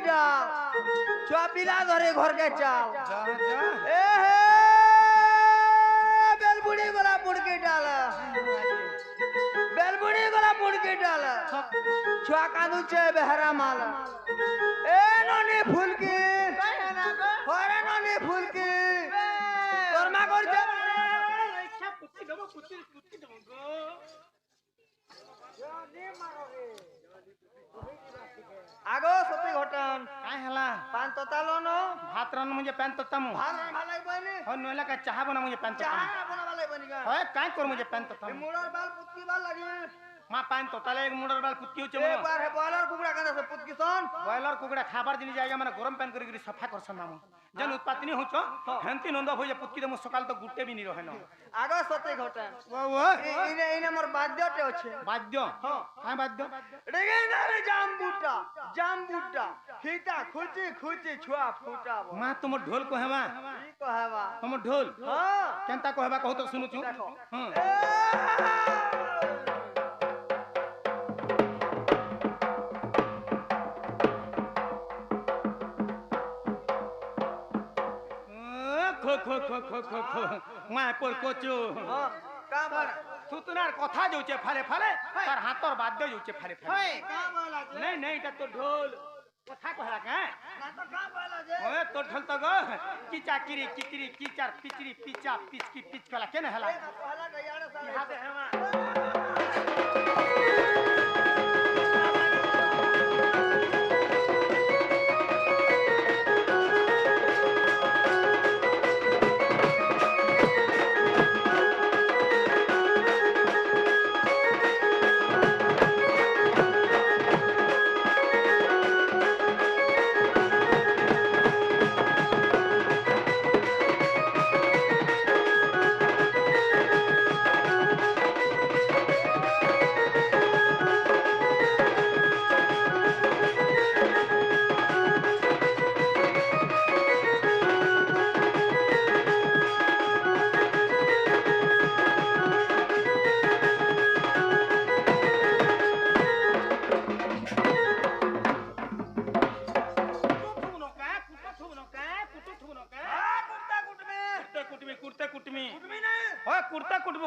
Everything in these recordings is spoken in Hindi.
डाल छुआ पिला धरे घर के चाल जा जा ए हे बेलबुड़ी गोला मुड़के डाल बेलबुड़ी गोला मुड़के डाल छुआ कांदू चे बेहरा माल ए नोनी फुलकी होरे नोनी फुलकी कर्मा कर जा आगो सती घटन काय हला पान तोतालो नो भात रान मुझे पैन तो तमु भान भालाई बनी हो नोला का चाह बना मुझे पैन तो चाय तमु बना वाले बनी का होय काय कर मुझे पैन तो तमु मुड़र बाल पुत्ती बाल लगी मां पैन तो तले एक मुडर बाल कुत्ती होचे एक बार है बॉयलर कुकड़ा कंदा से पुत्ती सन बॉयलर कुकड़ा खाबार दिनी जाएगा माने गरम पैन करी सफा करसन नाम जन उत्पादनी होचो हेंती नंद होय पुत्ती दे मु सकाल तो गुटे भी नी रहे न आगो सती घटन वो इने इने मोर बाध्यटे अछि बाद्य हां काय बाद्य रेगे नारे जाम बूटा हिता खुची खुची छुआ फूटा मां तुम ढोल को हेवा की कहवा तुम ढोल हां केनता कहबा कहू तो सुनु छु हां खो खो खो खो खो खो माय पर कोचो हां का बना सुतनार कथा जोचे फाले फाले तार हाथर बाद्य जोचे फाले फाले का बोला जे नहीं नहीं ता तो ढोल कथा कहला का ना तो का बोला जे ओए तो ढोल तो गो की चाकिरी किकरी कीचार पिचरी पिचा पिचकी पिच कला केने हला पहला गयाड़े साले हाथे हेमा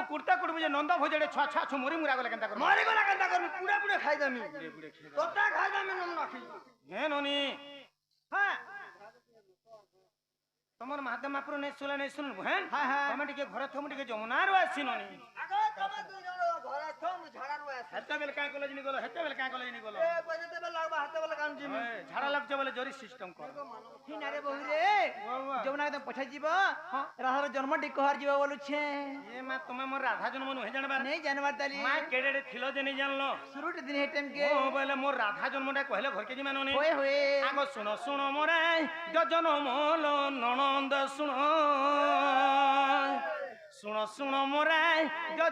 कुर्ता कुटबो जे नंदा भोजड़े छा छा छु मोरी मुरा गले केनता कर मारे गला कंदा कर पूरा पूरा खाई दमी तोता खाई दमी नम नाखी हे नोनी हां तमर माते मापुर नै सुला नै सुन हेन हां हां तमे टिके घरे थम टिके जमुना रो आसी नोनी आगो तमे दुई जण घरे थम झाड़ा रो आसी हत्ते बेल का कॉलेज नि गलो हत्ते बेल का कॉलेज नि गलो ए बजते बेल लागबा हाथे बेल काम जिमी झाड़ा लगजे बोले जोरी सिस्टम कर ही नारे बहु रे जमुना एकदम पछा जीव राधार जन्म डी कहर जीव बोलु छे ये मा तुमे मोर राधा जन्म नु हे जानबार नहीं जानबार ताली मा केडेडे थिलो जे नहीं जानलो शुरूट दिन हे टाइम के ओ बोले मोर राधा जन्मटा कहले घर के जी मानोनी होए होए आगो सुनो सुनो मोरे जन्म मोलो ननंद सुनो सुनो सुनो मोरे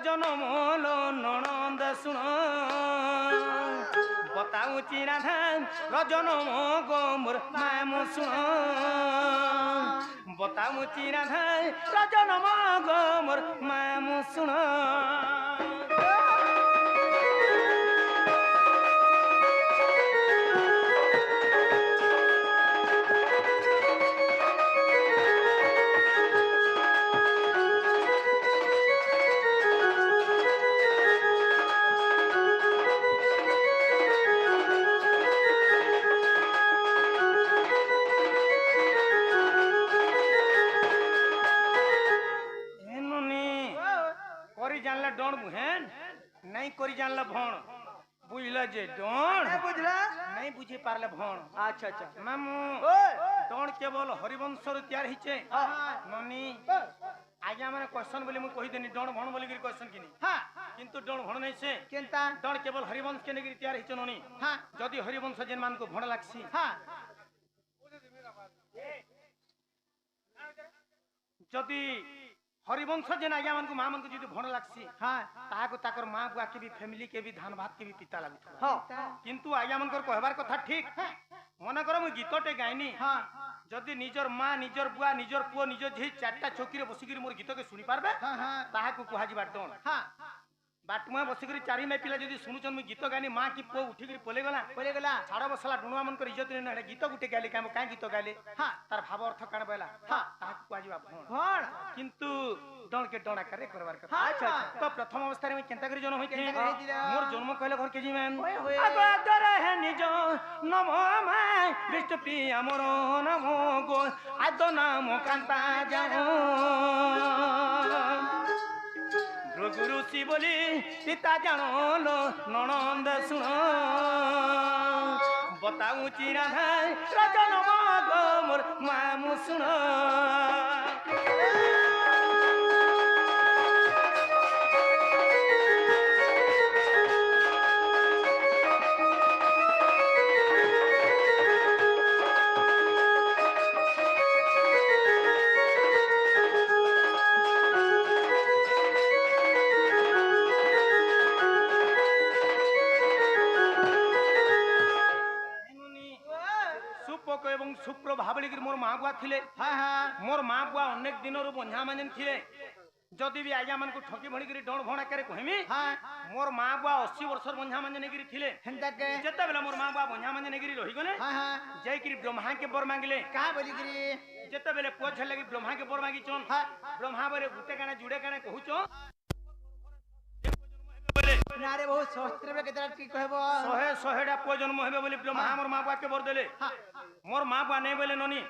जन्म मोलो ननंद सुनो बताऊ चिराधा रजनम गोमर माम सुनो बताऊ चिराधा रजनम गोमर माम सुनो डोन बुहेन नहीं करी जानला भण बुझला जे डोन नहीं बुझला नहीं बुझे पारले भण अच्छा अच्छा मामू ओए डोन केवल हरिवंश रो तैयार हिचे ननी आज्ञा माने क्वेश्चन बोली मु कहि देनी डोन भण बोली गिर क्वेश्चन किनी हां किंतु डोन भण नहीं से केनता डोन केवल हरिवंश के नेगिर तैयार हिचे ननी हां जदी हरिवंश जेन मान को भण लागसी हां जदी हरिवंश जेन आज्ञा मान को मां मान को जदी भण लागसी हां ताहा को ताकर मां बुआ के भी फैमिली के भी धान भात के भी पिता लागु हां किंतु आज्ञा मान कर कहबार कथा ठीक मने कर मु गीतटे गाइनी हां जदी निजर मां निजर बुआ निजर पुओ निजर झी चारटा चौकी रे बसिगिर मोर गीत के सुनी पारबे हां हां ताहा को कहा जिबा डोन हां बाटमुआ बसिकरी चारि माई पिला जदि शुणुचन मुई गीत गानी माँ की पुओ उठिकरी पले गला छाड़ बसला डुणुआ मन इज्जत नहीं गीत गुटे गाले कहीं गीत गाले तार भाव अर्थ काण बला कहवा भण किंतु डण के डण आकार करवार कथा अच्छा तो प्रथम अवस्था में केंता करी जन्म होइथि मोर जन्म कहले घर के जीवन आगर है निज नमो माय विष्णु प्रिय मोर नमो गो आद नाम कांता जाओ गुरु शिवली पिता जानो ननंद सुन बताऊ चिरा रजन मोर मामू सुन सुप्र भावली मोर माँ बुआ थिले मोर माँ बुआ अनेक दिन बंझा मांजन थिले जदि भी आज्ञा मान को ठकी भणी डण भणा करे कहमी मोर माँ बुआ 80 वर्ष बंझा मांजन गिरी थिले जते बेला मोर माँ बुआ बंझा मांजन गिरी रही गले जाई ब्रह्मा के बर मांगले का बोली गिरी जते बेले पुआ छले लगी ब्रह्मा के बर मांगी चोन ब्रह्मा बोले गुटे काना जुड़े काना कहूचो नारे बहुत शास्त्र में केतरा की कहबो 100 डा पुआ जन्म हेबे बोली ब्रह्मा मोर माँ बुआ के बर देले मोर माँ बुआ नहीं बोले ननी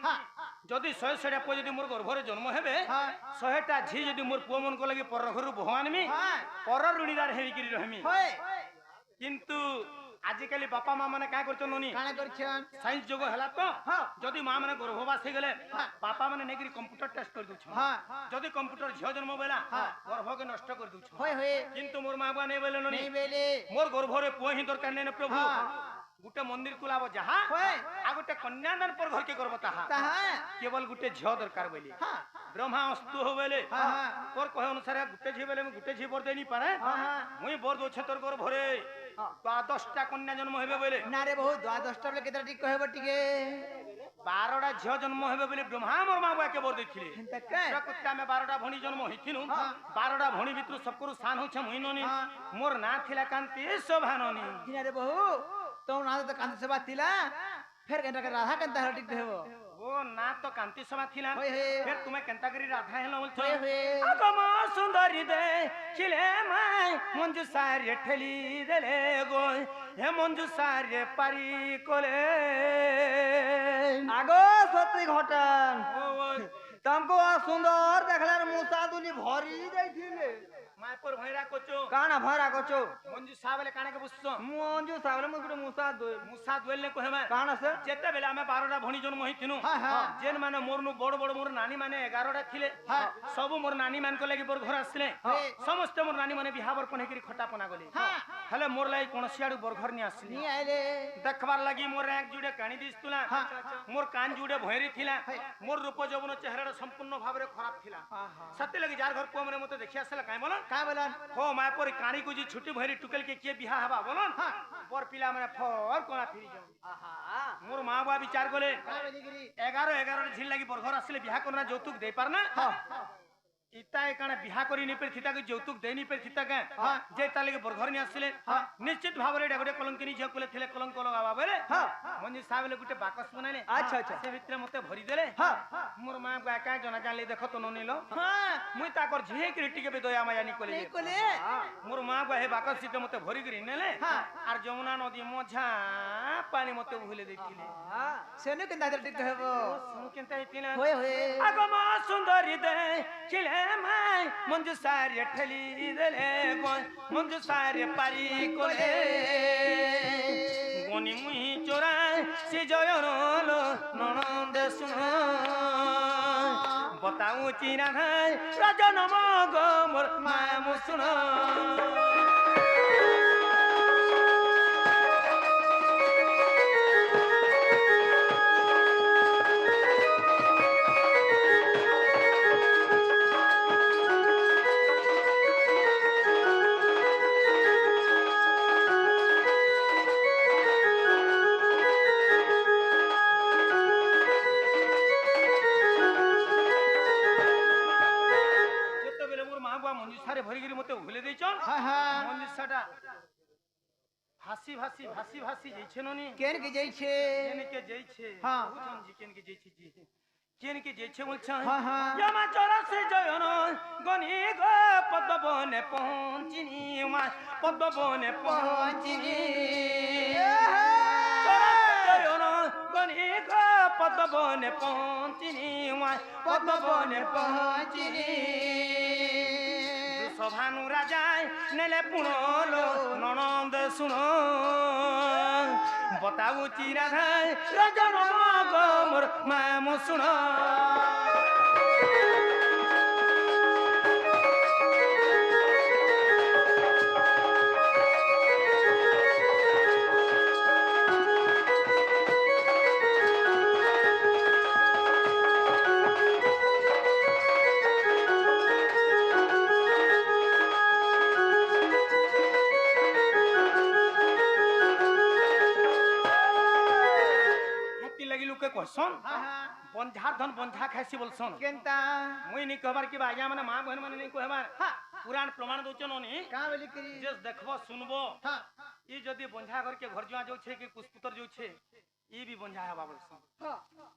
जदि 100 टा पुआ जदि मोर गर्भरे जन्म हेबे 100 टा झी जदि मोर पुआ मन को लगी पर घर भगवान मी पर ऋणीदार हेई करी रहमी किंतु आजिकली बापा माँ माने काय करछन ननी काना करछन साइंस जोगो हला तो जदि माँ माने गर्भवास हे गेले पापा माने नेगिरी कंप्यूटर टेस्ट कर दुछ जदि कंप्यूटर झियो जन्म बेला गर्भ के नष्ट कर दुछ किंतु मोर माँ बुआ नहीं बोले ननी मोर गर्भरे पुआ ही दरकार नै प्रभु गुटे मंदिर कुलाबो जहा आ गुटे कन्यादान पर घर के करबो ताहा केवल गुटे झियो दरकार बोली ब्रह्मा अस्तु हो बेले तोर कहे अनुसार गुटे झी बेले गुटे झी बर देनी पारे मुई बर दो छतर घर भरे 12टा कन्या जन्म हेबे बोले ना रे बहुत 12टा बेले केतरा ठीक कहबो टिके 12टा झियो जन्म हेबे बोले ब्रह्मा मोर माँ बुआ के बर देथिले प्रकृति में 12टा भणी जन्म होइथिनु 12टा भणी भितर सबकरु सान होछ मुई ननी मोर ना थिला कांति शोभाननी रे बहु तो ना तो कांति सभा थिला फिर केंटा के राधा केंता हटिक देबो ओ ना तो कांति सभा थिला फिर तुम्हें केंता करी राधा हेलो बोलछो अगम सुंदरी दे खिले माय मंजू सारे ठेली देले गो हे मंजू सारे पारी कोले आगो सती घटन तुमको सुंदर देखलार मुसा दुनी भरी जाइथिले मायपुर भैरा कोचो काना भैरा कोचो मंजू सावले काना के बुसो मंजू सावले मुगुडे मुसा दोले कहमा काना से जेते बेला में 12टा भणी जन्म होइथिनु जेन माने मोरनु बड़ बड़ मोर नानी माने 11टा थिले सब मोर नानी मान को लागि बर घर आसले समस्त मोर नानी माने बिहावर पने करी खटा पना गले हले मोर लाई कोन सियाडू बर घर नि आसली नि आइले देखबार लागि मोर एक जुडे कानी दिसतुला मोर कान जुडे भैरी थिला मोर रूप जवन चेहरा संपूर्ण भाबरे खराब थिला सत्य लगी जार घर को मने मते देखि आसला काई बोलन का बोलन हो मायपुर कानी को जी छुट्टी भैरी टुकल के किए बिहा हबा बोलन बर पिला माने फर कोना फिरी जाऊ आहा मोर मां बा विचार गोले 11 झिल लागि बर घर आसले बिहा करना जौतुक दे पारना इता एकाने बिहा करी नि पर थिता के जौतुक देनी पर थिता के जे ताले के बर घर नि आसले निश्चित भाबरे डगडे कलंकिनी झ कोले थिले कलंक लगाबा बेले मंजी साबले गुटे बाकस बनाले अच्छा अच्छा से भितरे मते भरी देले मोर मां बा का जना जानले देखो तो ननिलो मुई ताकर झे के टिके बे दया माया नि कोले मोर मां बा हे बाकस सिते मते भरी करी नेले आर जमुना नदी मझा पानी मते भूले देथिले सेनु के दादर टिक कहबो सुनु केनता हितिला होय होय आगमा सुंदरी दे खिले माय मंजू सारे ठली देले मंजू सारे पारी कोले गोनी मुही चोरा से जयरो ननंद सुन बताऊ चिरा है राजन मगो मोर मामू सुन ভাসি ভাসি ভাসি ভাসি যাইছে ননি কেন কি যাইছে কেনকে যাইছে হ্যাঁ। বুঝুন জি কেনকে যাইছে জি কেনকে যাইছে বলছেন হ্যাঁ, হ্যাঁ। ইয়ামা চরসে জয়ন গনি গো পদ্মবনে পৌঁছিনি মা পদ্মবনে পৌঁছিনি জয়ন গনি গো পদ্মবনে পৌঁছিনি মা পদ্মবনে পৌঁছিনি সভানু রাজায় নেলে পুণলো ননন্দ শুনো বতাউচি রাধায় রজন মোর মাম শুনো कहसन बंझार धन बंझा खाइसी बोलसन केनता मुई नहीं कहबार कि आज्ञा माने मां बहन माने नहीं कहबार पुराण प्रमाण दोचन ओनी का बोली करी जे देखबो सुनबो ई जदी बंझा घर के घर जुआ जो छे कि कुसपुतर जो छे ई भी बंझा हवा बोलसन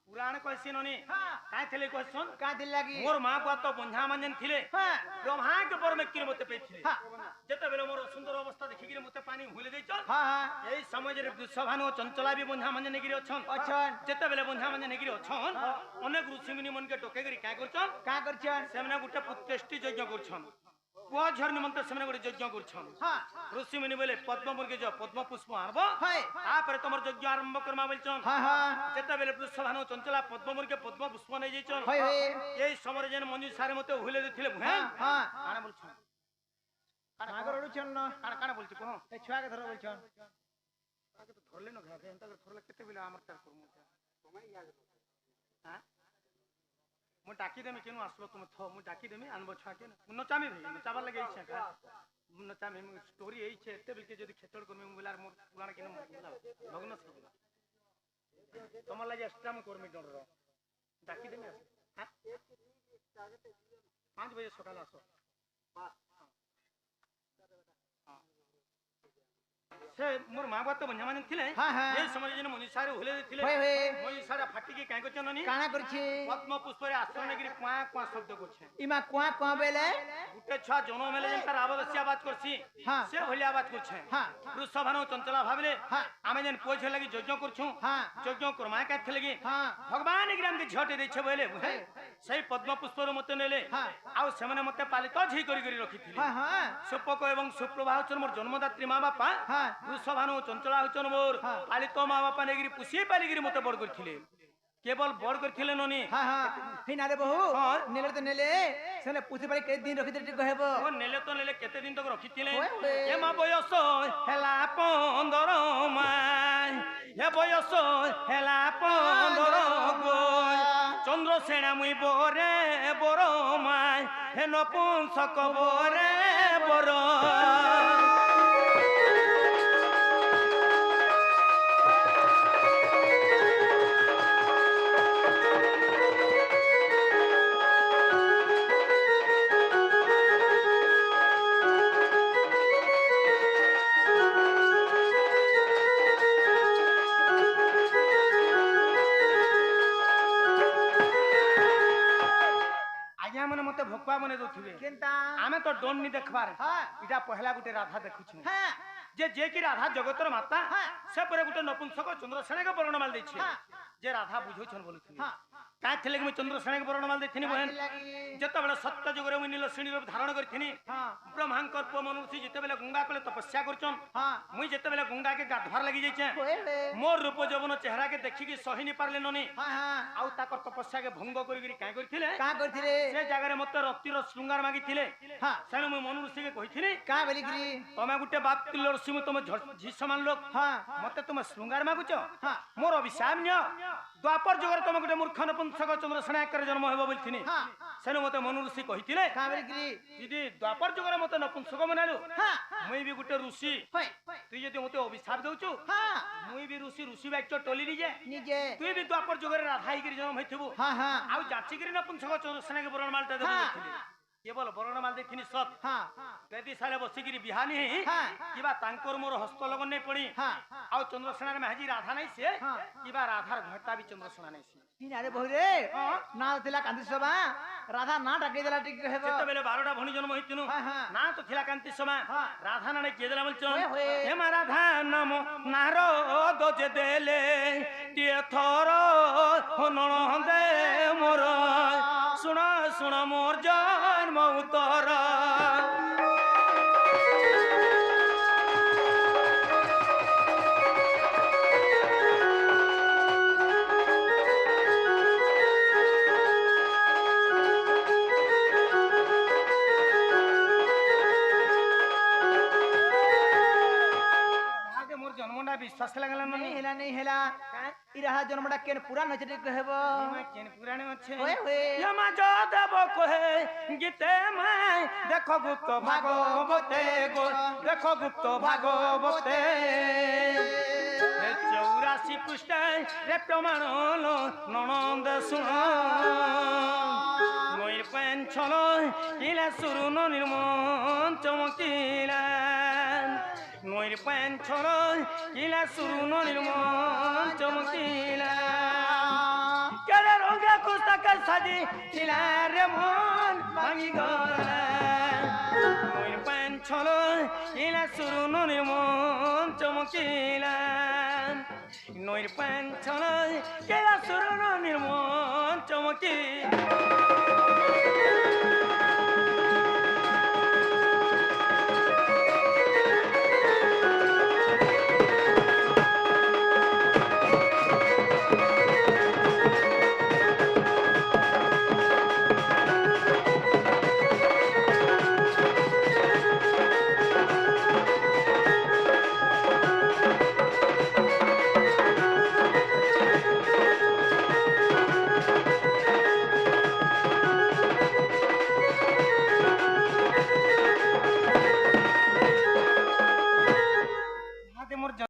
पुराण कहसी ननी काहे थले कहसन का दिल लागी मोर मां को तो बंझा मानजन थिले ब्रह्मा के पर में किन मते पेथिले जते बेले मोर सुंदर अवस्था देखि गिरे मते पानी हुले दे चल एई समय जे दुसभानु चंचला भी बंझा मानजन गिरे अछन जते बेले बंझा मानजन गिरे अछन अनेक ऋषि मुनि मन के टोके गिरी का करछन सेमने गुटे पुत्रेष्टि यज्ञ करछन पुआ झर निमंत्र सेमने गुटे यज्ञ करछन ऋषि मुनि बोले पद्म मुर्गे जो पद्म पुष्प आनबो तापर तमर यज्ञ आरंभ करमा बोलछन जते बेले दुसभानु चंचला पद्म मुर्गे पद्म पुष्प नै जैछन एई समय जेन मंजू सारे मते हुले देथिले भुहेन काना बोलछन सागर उड़ुछन न काना बोलछि कहो ए छुआ के धर बोलछन आगे तो धरले न घाटे एंता धरले केते बिला हमर तार करमु हां मु डाकी देमी केनु आसलो तुम थ मु डाकी देमी अनबो छा के न चामे भई न चाबा लगे इच्छा का न चामे मु स्टोरी एई छे एते बिल के जदी खेचड़ करमी मु बिलार मोर पुराण केनु लग्न से तमर लागि एक्स्ट्रा मु करमी डर रो डाकी देमी हां 5 बजे सकाल आसो से मोर मां बात तो बंझा मानन थिले ए समय जने मनी सारे हुले थिले मनी सारा फाटी के काहे को ननी काना करछि पद्म पुष्प रे आश्रम गिरी क्वा क्वा शब्द करछे इमा क्वा क्वा बेले गुटे छा जनो मेले जन तार आवाज बात करछि से भलिया बात करछे वृषभानु चंचला भाबले आमे जन पोछे लगी यज्ञ करछु यज्ञ करमा का थे लगी भगवान ग्राम के झटे देछे बोले सही पद्म पुष्प रो मते नेले आउ सेमने मते पालित झी करी करी रखी थिले सुपक एवं सुप्रभाचर मोर जन्मदात्री मां बापा वृषभानु चंचला होचन मोर पालित मां बापा नेगिरी पुसी पालिगिरी मते बड़ करथिले केवल बड़ करथिले ननी हिनारे बहु नेले तो नेले सेने पुसी पाली के दिन रखि दे कहबो ओ नेले तो नेले केते दिन तक रखिथिले ए मा बयस हेला 15 माय हे बयस हेला 15 गो चंद्र सेना मुई बोरे बोरो माय हे नपुंसक बोरे बोरो भोकवा मने दोथिबे केनता आमे तो डोन नी देखबार इटा पहला गुटे राधा देखुछु जे कि राधा जगतर माता से परे गुटे नपुंसक चंद्रसेन के वर्णमाल दैछि जे राधा बुझोछन बोलुथिनि का थले कि चंद्रसेन के वर्णमाल दैथिनि बहन जते बेले सत्य जुगरे मुनि नीलसिंह रूप धारण करथिनि ब्रह्मांकर पुओ मनुष्य जते बेले गंगा कले तपस्या करछन मुई जते बेले गंगा के गाधवार लागि जाइछे मोर रूप जवन चेहरा के देखि कि सही नि पारले ननी आउ ताकर तपस्या के भंग करि करि का करथिले से जगह रे मते रत्तिर शृंगार मागिथिले सेनु मुई मनुष्य के कहिथिनि का बोलिकरी तमे गुटे बाप तिलर सिमु तमे झी समान लोक मते तुम शृंगार मागुचो मोर अभिशाप न्य द्वापर जुगर तमे गुटे मूर्ख नपुंसक चंद्रसेन आकर जन्म हेबो बोलथिनि सेनु मते मनुष्य कहिथिले का बोलिकरी यदि द्वापर जुगर मते नपुंसक मनालु मुई भी गुटे ऋषि तु यदि मते अभिशाप देउचु मुई भी ऋषि वाक्य टोली निजे तु भी द्वापर जुगर राधा हिगिर जन्म हेथिबु आउ जाचिगिरी नपुंसक चंद्रसेन के बरण मालटा देबो बोलथिनि কেবল বরণ মাল দেখিনি সত হ্যাঁ বেদি সালে বসিকিরি বিহানি হ্যাঁ। কিবা তাঙ্কর মোর হস্ত লগন নেই পড়ি হ্যাঁ আউ চন্দ্রসেনার মেহাজি রাধা নাই সে হ্যাঁ। কিবা রাধার ঘরটা বি চন্দ্রসেনা নাই সে আরে বহু রে না ଥିଲା কান্তি সভা রাধা না ডাকি দেলা ঠিক হেব যেতবেলে 12টা ভনী জন্ম হইতিনু হ্যাঁ, হ্যাঁ। না তো ଥିଲା কান্তি সমা হ্যাঁ। রাধা নানে কিয়ে দেলা বলছো ওয়ে, ওয়ে। হে মা রাধা নাম নারদ যে দেলে টিয়ে থর ননদে মোর শুণ শুণ মোর জন্ম উত্তর মোর জন্মটা বিশ্বাস লাগলা না नहीं हेला नहीं हेला इ रहा जन्मटा केन पूरा नचे ठीक हेब কেন পুরাণে আছে ओए ओए यमा जो देव कहे गीते में देखो गुप्त भागवते गो देखो गुप्त भागवते 84 पृष्ठ रे प्रमाण ननंद सुन ময়ূর পেঞ্ছল ইলা সুরুন নির্মন চমকিলা ময়ূর পেঞ্ছল ইলা সুরুন নির্মন চমকিলা কেরে রঙা কুস্তাকাল সাজি ছিলা রে মন ভাঙি গলা ময়ূর পেঞ্ছল ইলা সুরুন নির্মন চমকিলা নৈর পেঞ্ছল কেলা সুরুন নির্মন চমকি